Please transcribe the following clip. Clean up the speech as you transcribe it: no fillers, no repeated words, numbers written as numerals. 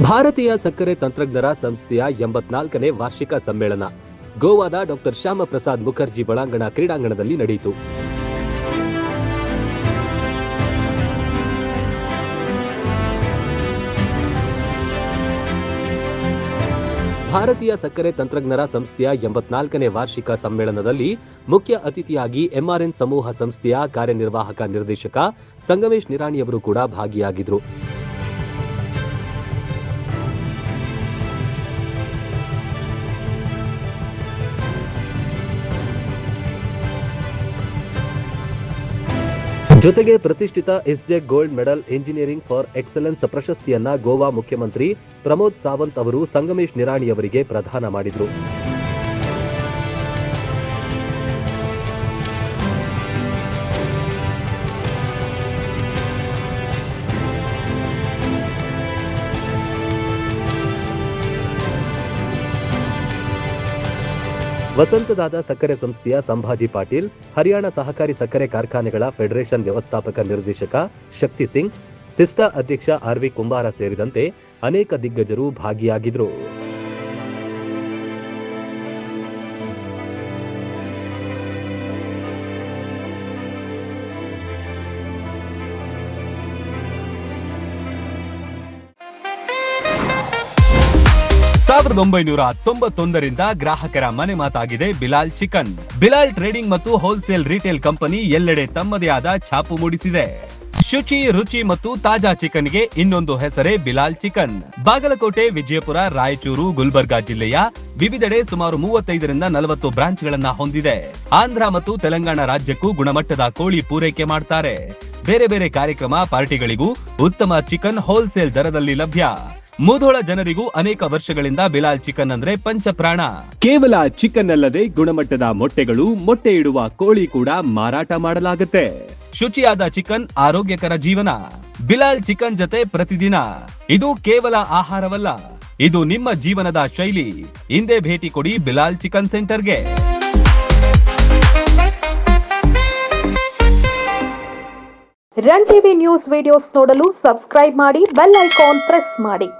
ಭಾರತೀಯ ಸಕ್ಕರೆ ತಂತ್ರಜ್ಞರ ಸಂಸ್ಥೆಯ 84ನೇ ವಾರ್ಷಿಕ ಸಮ್ಮೇಳನ ಗೋವಾದ ಡಾಕ್ಟರ್ ಶ್ಯಾಮ ಪ್ರಸಾದ್ ಮುಖರ್ಜಿ ಒಳಾಂಗಣ ಕ್ರೀಡಾಂಗಣದಲ್ಲಿ ನಡೆಯಿತು. ಭಾರತೀಯ ಸಕ್ಕರೆ ತಂತ್ರಜ್ಞರ ಸಂಸ್ಥೆಯ 84ನೇ ವಾರ್ಷಿಕ ಸಮ್ಮೇಳನದಲ್ಲಿ ಮುಖ್ಯ ಅತಿಥಿಯಾಗಿ ಎಂಆರ್ಎನ್ ಸಮೂಹ ಸಂಸ್ಥೆಯ ಕಾರ್ಯನಿರ್ವಾಹಕ ನಿರ್ದೇಶಕ ಸಂಗಮೇಶ್ ನಿರಾಣಿಯವರು ಕೂಡ ಭಾಗಿಯಾಗಿದ್ದರು. ಜೊತೆಗೆ ಪ್ರತಿಷ್ಠಿತ SJ gold medal engineering for excellence ಪ್ರಶಸ್ತಿಯನ್ನ ಗೋವಾ ಮುಖ್ಯಮಂತ್ರಿ ಪ್ರಮೋದ್ ಸಾವಂತ್ ಅವರು ಸಂಗಮೇಶ್ ನಿರಾಣಿಯವರಿಗೆ ಪ್ರದಾನ ಮಾಡಿದರು. ವಸಂತದಾದ ಸಕ್ಕರೆ ಸಂಸ್ಥೆಯ ಸಂಭಾಜಿ ಪಾಟೀಲ್, ಹರಿಯಾಣ ಸಹಕಾರಿ ಸಕ್ಕರೆ ಕಾರ್ಖಾನೆಗಳ ಫೆಡರೇಷನ್ ವ್ಯವಸ್ಥಾಪಕ ನಿರ್ದೇಶಕ ಶಕ್ತಿ ಸಿಂಗ್, ಸಿಸ್ಟಾ ಅಧ್ಯಕ್ಷ ಆರ್ವಿ ಕುಂಬಾರ ಸೇರಿದಂತೆ ಅನೇಕ ದಿಗ್ಗಜರು ಭಾಗಿಯಾಗಿದ್ದರು. ಸಾವಿರದ 1991ರಿಂದ ಗ್ರಾಹಕರ ಮನೆ ಮಾತಾಗಿದೆ ಬಿಲಾಲ್ ಚಿಕನ್. ಬಿಲಾಲ್ ಟ್ರೇಡಿಂಗ್ ಮತ್ತು ಹೋಲ್ಸೇಲ್ ರಿಟೇಲ್ ಕಂಪನಿ ಎಲ್ಲೆಡೆ ತಮ್ಮದೇ ಆದ ಛಾಪು ಮೂಡಿಸಿದೆ. ಶುಚಿ, ರುಚಿ ಮತ್ತು ತಾಜಾ ಚಿಕನ್ಗೆ ಇನ್ನೊಂದು ಹೆಸರೇ ಬಿಲಾಲ್ ಚಿಕನ್. ಬಾಗಲಕೋಟೆ, ವಿಜಯಪುರ, ರಾಯಚೂರು, ಗುಲ್ಬರ್ಗಾ ಜಿಲ್ಲೆಯ ವಿವಿಧೆಡೆ ಸುಮಾರು 35ರಿಂದ 40 ಬ್ರಾಂಚ್ಗಳನ್ನ ಹೊಂದಿದೆ. ಆಂಧ್ರ ಮತ್ತು ತೆಲಂಗಾಣ ರಾಜ್ಯಕ್ಕೂ ಗುಣಮಟ್ಟದ ಕೋಳಿ ಪೂರೈಕೆ ಮಾಡ್ತಾರೆ. ಬೇರೆ ಬೇರೆ ಕಾರ್ಯಕ್ರಮ, ಪಾರ್ಟಿಗಳಿಗೂ ಉತ್ತಮ ಚಿಕನ್ ಹೋಲ್ಸೇಲ್ ದರದಲ್ಲಿ ಲಭ್ಯ. ಮುಧೋಳ ಜನರಿಗೂ ಅನೇಕ ವರ್ಷಗಳಿಂದ ಬಿಲಾಲ್ ಚಿಕನ್ ಅಂದ್ರೆ ಪಂಚಪ್ರಾಣ. ಕೇವಲ ಚಿಕನ್ ಅಲ್ಲದೆ ಗುಣಮಟ್ಟದ ಮೊಟ್ಟೆಗಳು, ಮೊಟ್ಟೆ ಇಡುವ ಕೋಳಿ ಕೂಡ ಮಾರಾಟ ಮಾಡಲಾಗುತ್ತೆ. ಶುಚಿಯಾದ ಚಿಕನ್, ಆರೋಗ್ಯಕರ ಜೀವನ. ಬಿಲಾಲ್ ಚಿಕನ್ ಜೊತೆ ಪ್ರತಿದಿನ. ಇದು ಕೇವಲ ಆಹಾರವಲ್ಲ, ಇದು ನಿಮ್ಮ ಜೀವನದ ಶೈಲಿ. ಹಿಂದೆ ಭೇಟಿ ಕೊಡಿ ಬಿಲಾಲ್ ಚಿಕನ್ ಸೆಂಟರ್ಗೆ. ರನ್ ಟಿವಿ ನ್ಯೂಸ್ ವಿಡಿಯೋಸ್ ನೋಡಲು ಸಬ್ಸ್ಕ್ರೈಬ್ ಮಾಡಿ, ಬೆಲ್ ಐಕಾನ್ ಪ್ರೆಸ್ ಮಾಡಿ.